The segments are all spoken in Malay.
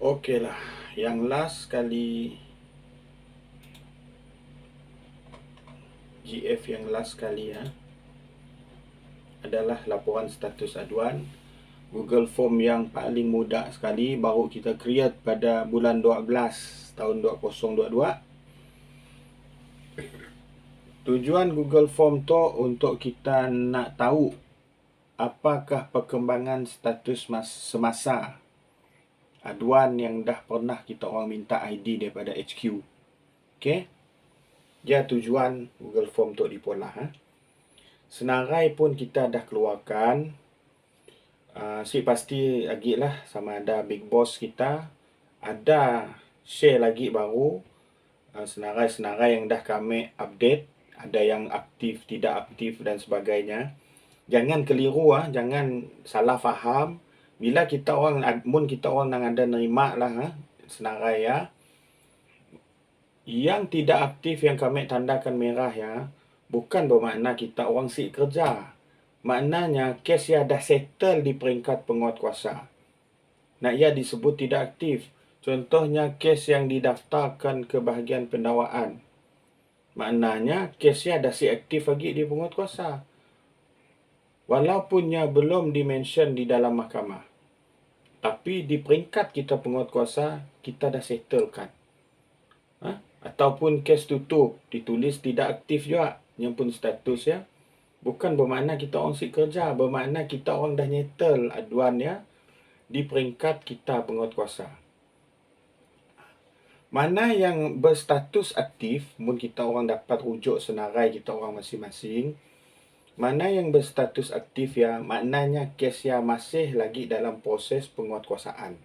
Okey lah, yang last kali GF yang last kali adalah laporan status aduan. Google Form yang paling mudah sekali baru kita create pada bulan 12 tahun 2022. Tujuan Google Form tu untuk kita nak tahu apakah perkembangan status semasa aduan yang dah pernah kita orang minta ID daripada HQ. Okey. Dia tujuan Google Form tu dipolah. Senarai pun kita dah keluarkan. Si pasti lagi lah sama ada Big Boss kita ada share lagi baru senarai-senarai yang dah kami update, ada yang aktif, tidak aktif dan sebagainya. Jangan keliru jangan salah faham. Bila kita orang kita orang nang ada nerima lah senarai yang tidak aktif yang kami tandakan merah bukan bermakna kita orang si kerja. Maknanya kes dah settle di peringkat penguatkuasa. Nak ia disebut tidak aktif. Contohnya kes yang didaftarkan ke bahagian pendakwaan. Maknanya kesnya dah si aktif lagi di penguatkuasa. Walaupunnya belum dimention di dalam mahkamah. Tapi di peringkat kita penguatkuasa, kita dah settlekan. Ataupun kes tutup, ditulis tidak aktif juga. Yang pun status bukan bermakna kita orang si kerja. Bermakna kita orang dah nyetel aduan di peringkat kita penguatkuasa. Mana yang berstatus aktif, mungkin kita orang dapat rujuk senarai kita orang masing-masing. Mana yang berstatus aktif maknanya kes masih lagi dalam proses penguatkuasaan.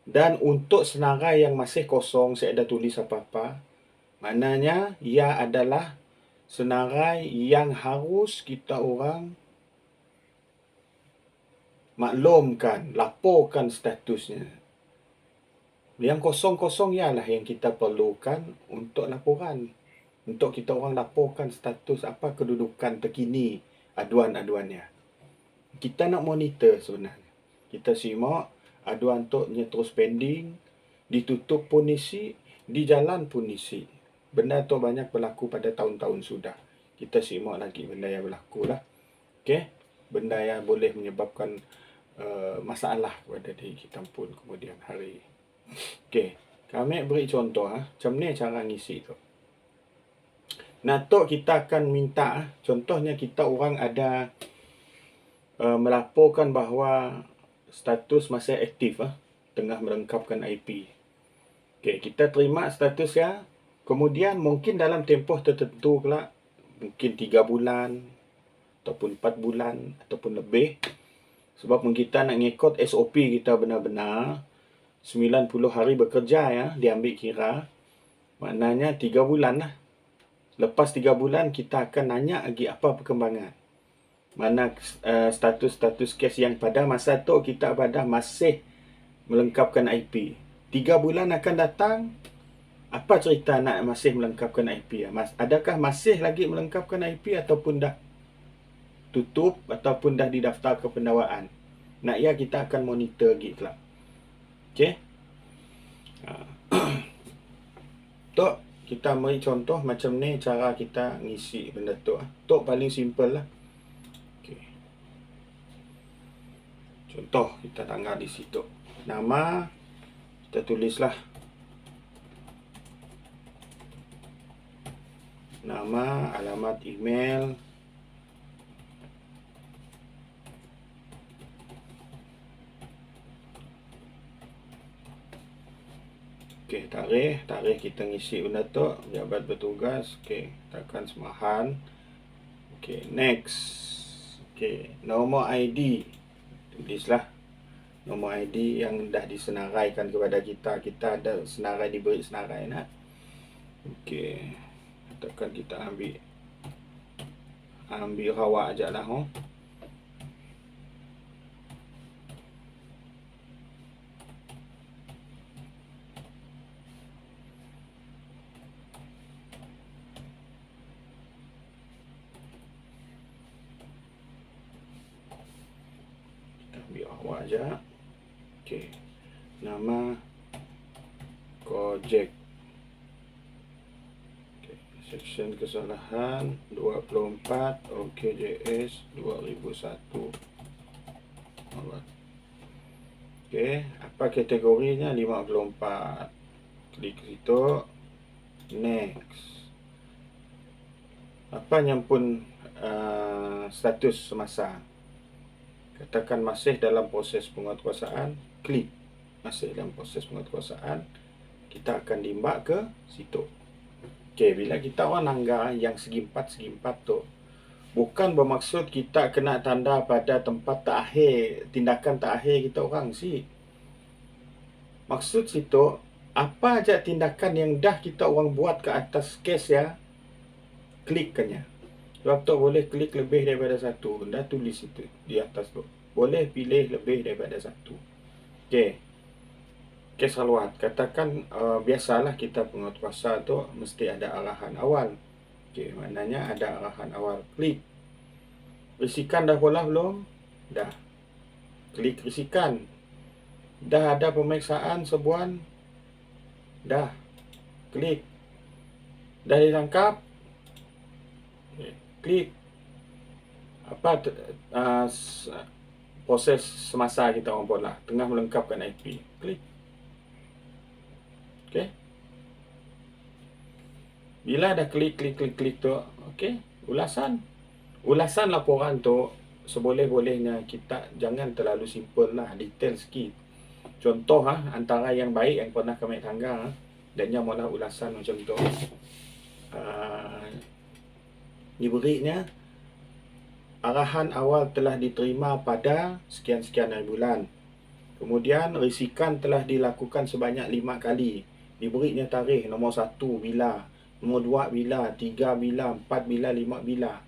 Dan untuk senarai yang masih kosong, saya ada tulis apa-apa. Maknanya ia adalah senarai yang harus kita orang maklumkan, laporkan statusnya. Yang kosong-kosong ialah yang kita perlukan untuk laporan. Untuk kita orang laporkan status apa kedudukan terkini aduan-aduannya. Kita nak monitor sebenarnya. Kita simak aduan tu terus pending, ditutup pun isi, di jalan pun isi. Benda tu banyak berlaku pada tahun-tahun sudah. Kita simak lagi benda yang berlaku lah. Okey, benda yang boleh menyebabkan masalah kepada diri kita pun kemudian hari. Okey, kami beri contoh macam ni cara ngisi tu. Nah, tu kita akan minta contohnya kita orang ada melaporkan bahawa status masih aktif tengah melengkapkan IP. Okey, kita terima status kemudian mungkin dalam tempoh tertentu pula mungkin 3 bulan ataupun 4 bulan ataupun lebih. Sebab kita nak ngikut SOP kita benar-benar 90 hari bekerja diambil kira. Maknanya 3 bulan lah. Lepas 3 bulan kita akan nanya lagi apa perkembangan. Mana status-status kes yang pada masa tu kita masih melengkapkan IP. 3 bulan akan datang, apa cerita nak masih melengkapkan IP? Adakah masih lagi melengkapkan IP ataupun dah tutup ataupun dah didaftar ke pendakwaan? Nak kita akan monitor lagi kelak. Okey. Tok kita beri contoh macam ni cara kita ngisi benda tu. Tok paling simple lah. Okey. Contoh kita tanggal di situ. Nama kita tulislah. Nama, alamat email. Okey, tarikh kita ngisi benda tu, jabat bertugas. Okey, tekan semahan. Okey, next. Okey, nombor ID. Tulislah nombor ID yang dah disenaraikan kepada kita. Kita ada senarai, diberi senarai Okey. Tekan kita ambil rawak aja lah ambil awak aja. Okey. nama Gojek. Section kesalahan 24 OKJS 2001. Okey, apa kategorinya? 54. Klik situ. Next. Apa yang pun status semasa? Katakan masih dalam proses penguatkuasaan, klik masih dalam proses penguatkuasaan. Kita akan diimbak ke situ. Okey, bila kita orang langgar yang segi empat tu, bukan bermaksud kita kena tanda pada tempat terakhir, tindakan terakhir kita orang sih. Maksud situ, apa aja tindakan yang dah kita orang buat ke atas kes ya, klikkannya. Sebab tu boleh klik lebih daripada satu. Dah tulis itu di atas tu. Boleh pilih lebih daripada satu. Okey. Kes haluat. Katakan biasalah kita penguatkuasa tu mesti ada arahan awal. Okey, maknanya ada arahan awal. Klik. Risikan dah bola belum? Dah. Klik risikan. Dah ada pemeriksaan sebuan? Dah. Klik. Dah ditangkap? Okay. Klik. Apa proses semasa kita orang buat lah. Tengah melengkapkan IP. Klik. Okey. Bila dah klik tu, okey, ulasan laporan tu seboleh-bolehnya kita jangan terlalu simple lah, detail sikit. Contoh antara yang baik yang pernah kami tangga dan yang mula ulasan macam tu. Diberinya arahan awal telah diterima pada sekian-sekian hari bulan. Kemudian risikan telah dilakukan sebanyak 5 kali. Diberinya tarikh nombor 1 bila, nombor 2 bila, 3 bila, 4 bila, 5 bila.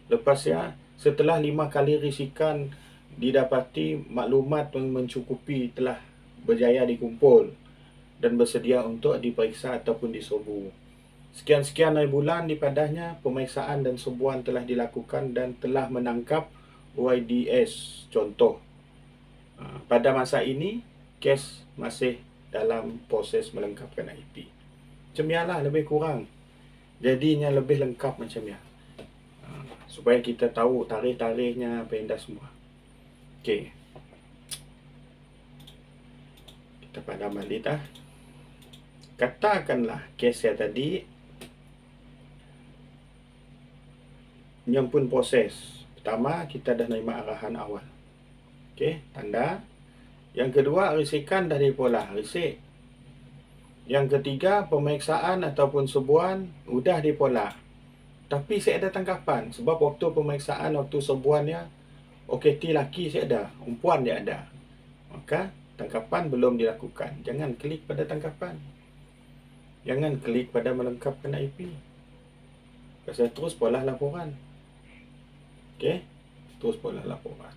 Lepas ya, setelah 5 kali risikan didapati maklumat yang mencukupi telah berjaya dikumpul dan bersedia untuk diperiksa ataupun disobu. Sekian-sekian hari bulan di padanya pemeriksaan dan sobuan telah dilakukan dan telah menangkap YDS. Contoh, pada masa ini kes masih dalam proses melengkapkan IP. Macam lah lebih kurang. Jadinya lebih lengkap macam ya. Supaya kita tahu tarikh-tarikhnya apa yang dah semua. Okey. Kita padam balik dah. Katakanlah kes yang tadi yang pun proses. Pertama, kita dah nerima arahan awal. Okey, tanda. Yang kedua, risikan dah dipolah, risik. Yang ketiga, pemeriksaan ataupun sebuan udah dipolah. Tapi saya ada tangkapan sebab waktu pemeriksaan, waktu sebuannya OKT laki saya ada, perempuan dia ada. Maka tangkapan belum dilakukan. Jangan klik pada tangkapan. Jangan klik pada melengkapkan IP. Pasal terus pola laporan. Okey, terus pola laporan.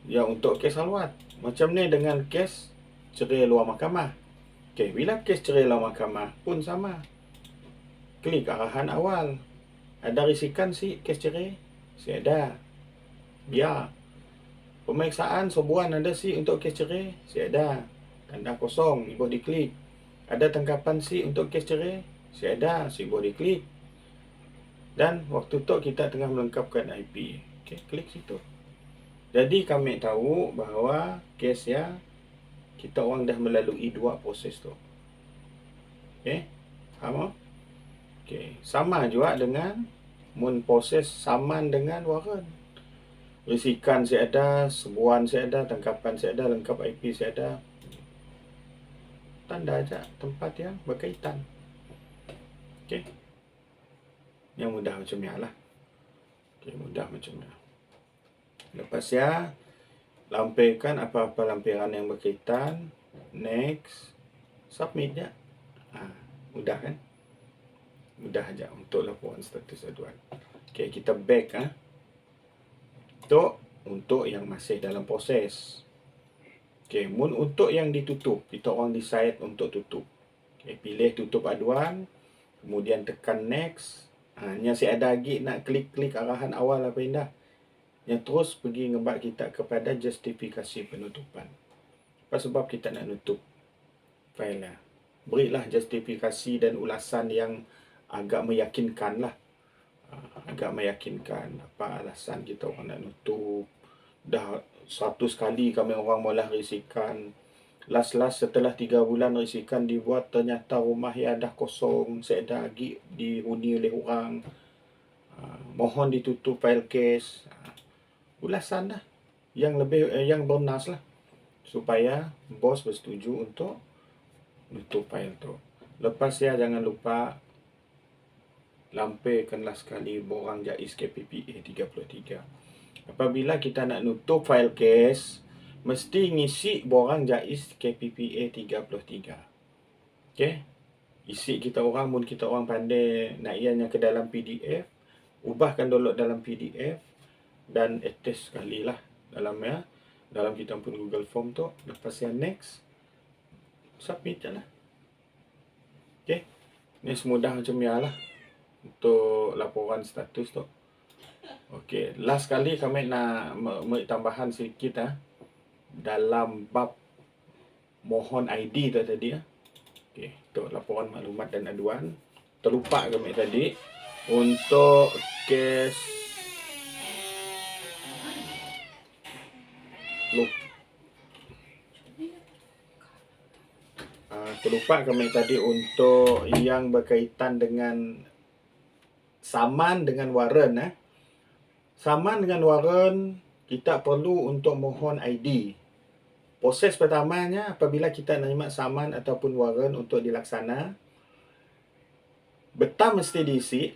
Ya, untuk kes haluat macam ni dengan kes cerai luar mahkamah. Okey, bila kes cerai luar mahkamah pun sama. Klik arahan awal. Ada risikan si kes cerai? Si ada. Biar. Pemeriksaan sebuan ada si untuk kes cerai? Si ada. Tanda kosong, boleh diklik. Ada tangkapan si untuk kes cerai? Si ada, si boleh diklik. Dan waktu tu kita tengah melengkapkan IP. Okey, klik situ. Jadi kami tahu bahawa kes ya kita orang dah melalui 2 proses tu. Okey, faham? Okey, sama juga dengan mun proses saman dengan waran. Risikan saya ada, sebuan saya ada, tangkapan saya ada, lengkap IP saya ada. Tanda aja tempat yang berkaitan. Okey. Yang mudah macam ni lah. Okey, mudah macam ni. Lepas ya, lampirkan apa-apa lampiran yang berkaitan. Next. Submit ya. Mudah kan? Mudah aja untuk laporan status aduan. Okey, kita back untuk yang masih dalam proses. Okey, untuk yang ditutup, kita orang decide untuk tutup. Okey, pilih tutup aduan, kemudian tekan next. Yang saya ada lagi nak klik arahan awal apa yang dah. Yang terus pergi ngebat kita kepada justifikasi penutupan. Apa sebab kita nak nutup failnya? Berilah justifikasi dan ulasan yang agak meyakinkan lah. Agak meyakinkan apa alasan kita orang nak nutup. Dah 100 kali kami orang mula risikan. Last setelah 3 bulan risikan dibuat, ternyata rumah yang dah kosong, saya dah lagi dihuni oleh orang. Mohon ditutup file case. Ulasan dah yang lebih yang bernas lah, supaya bos bersetuju untuk tutup file tu. Lepas ya, jangan lupa lampaikanlah sekali borang JAIS KPPA 33. Apabila kita nak nutup file case, mesti ngisi borang JAIS KPPA 33. Okey. Isi kita orang, mun kita orang pandai nak ianya ke dalam PDF, ubahkan download dalam PDF dan attach sekali lah dalam kita pun Google Form tu. Lepas yang next, submit je lah. Okey. Ni semudah macam ya lah untuk laporan status tu. Okey, last kali kami nak tambahan sedikit dalam bab mohon ID tu tadi Okey, tu laporan maklumat dan aduan. Terlupa kami tadi untuk kes terlupa kami tadi untuk yang berkaitan dengan saman dengan waran. Saman dengan waran, kita perlu untuk mohon ID. Proses pertamanya, apabila kita nerima saman ataupun waran untuk dilaksana, betam mesti diisi.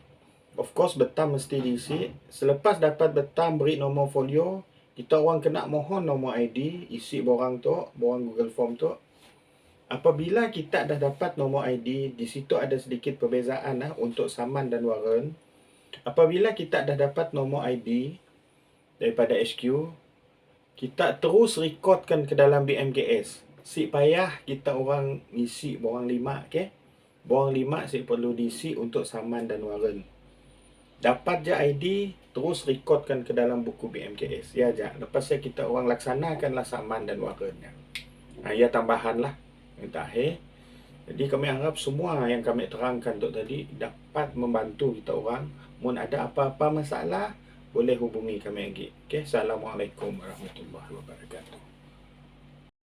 Of course, betam mesti diisi. Selepas dapat betam beri nombor folio, kita orang kena mohon nombor ID, isi borang Google Form tu. Apabila kita dah dapat nombor ID, di situ ada sedikit perbezaan untuk saman dan waran. Apabila kita dah dapat nombor ID daripada HQ, kita terus rekodkan ke dalam BMKS. Si payah kita orang isi borang 5, okey? Borang 5 si perlu diisi untuk saman dan waran. Dapat je ID, terus rekodkan ke dalam buku BMKS. Ya je. Lepas ya kita orang laksanakanlah saman dan warannya. Ya tambahan lah yang terakhir. Jadi kami harap semua yang kami terangkan tu tadi dapat membantu kita orang. Mun ada apa-apa masalah, boleh hubungi kami lagi. Okey, Assalamualaikum warahmatullahi wabarakatuh.